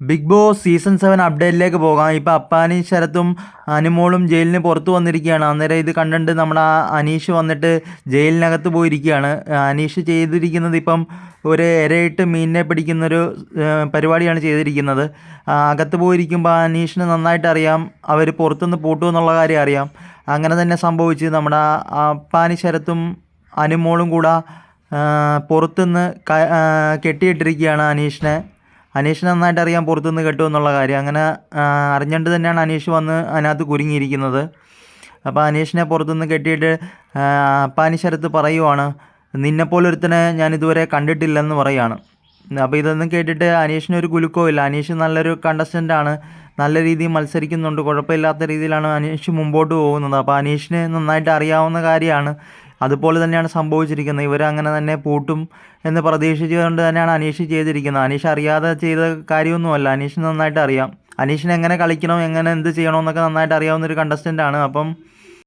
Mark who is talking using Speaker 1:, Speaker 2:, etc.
Speaker 1: Big boss season 7 അപ്ഡേറ്റിലേക്ക് പോകാം. ഇപ്പോൾ അപ്പാനി ശരത്തും അനുമോളും ജയിലിന് പുറത്ത് വന്നിരിക്കുകയാണ്. അന്നേരം ഇത് കണ്ടിട്ട് നമ്മുടെ അനീഷ് വന്നിട്ട് ജയിലിനകത്ത് പോയിരിക്കുകയാണ്. അനീഷ് ചെയ്തിരിക്കുന്നത് ഇപ്പം ഒരു ഇരയിട്ട് മീനിനെ പിടിക്കുന്നൊരു പരിപാടിയാണ് ചെയ്തിരിക്കുന്നത്. അകത്ത് പോയിരിക്കുമ്പോൾ അനീഷിന് നന്നായിട്ട് അറിയാം അവർ പുറത്തുനിന്ന് പൂട്ടുമെന്നുള്ള കാര്യം അറിയാം. അങ്ങനെ തന്നെ സംഭവിച്ച് നമ്മുടെ അപ്പാനി ശരത്തും അനുമോളും കൂടെ പുറത്തുനിന്ന് കെട്ടിയിട്ടിരിക്കുകയാണ് അനീഷിനെ. അനീഷിന് നന്നായിട്ട് അറിയാം പുറത്തുനിന്ന് കെട്ടുമെന്നുള്ള കാര്യം. അങ്ങനെ അറിഞ്ഞുകൊണ്ട് തന്നെയാണ് അനീഷ് വന്ന് അതിനകത്ത് കുരുങ്ങിയിരിക്കുന്നത്. അപ്പോൾ അനീഷിനെ പുറത്തുനിന്ന് കെട്ടിയിട്ട് അപ്പാനി ശരത്ത് പറയുവാണ്, നിന്നെപ്പോലൊരുത്തനെ ഞാൻ ഇതുവരെ കണ്ടിട്ടില്ലെന്ന് പറയുകയാണ്. അപ്പോൾ ഇതൊന്നും കേട്ടിട്ട് അനീഷിനൊരു കുലുക്കവും ഇല്ല. അനീഷ് നല്ലൊരു കണ്ടസ്റ്റൻ്റാണ്, നല്ല രീതിയിൽ മത്സരിക്കുന്നുണ്ട്, കുഴപ്പമില്ലാത്ത രീതിയിലാണ് അനീഷ് മുമ്പോട്ട് പോകുന്നത്. അപ്പോൾ അനീഷിന് നന്നായിട്ട് അറിയാവുന്ന കാര്യമാണ്. അതുപോലെ തന്നെയാണ് സംഭവിച്ചിരിക്കുന്നത്. ഇവർ അങ്ങനെ തന്നെ പൂട്ടും എന്ന് പ്രതീക്ഷിച്ചുകൊണ്ട് തന്നെയാണ് അനീഷ് ചെയ്തിരിക്കുന്നത്. അനീഷ് അറിയാതെ ചെയ്ത കാര്യമൊന്നുമല്ല, അനീഷിന് നന്നായിട്ട് അറിയാം. അനീഷിന് എങ്ങനെ കളിക്കണം, എങ്ങനെ എന്ത് ചെയ്യണമെന്നൊക്കെ നന്നായിട്ട് അറിയാവുന്നൊരു കണ്ടസ്റ്റൻ്റാണ്. അപ്പം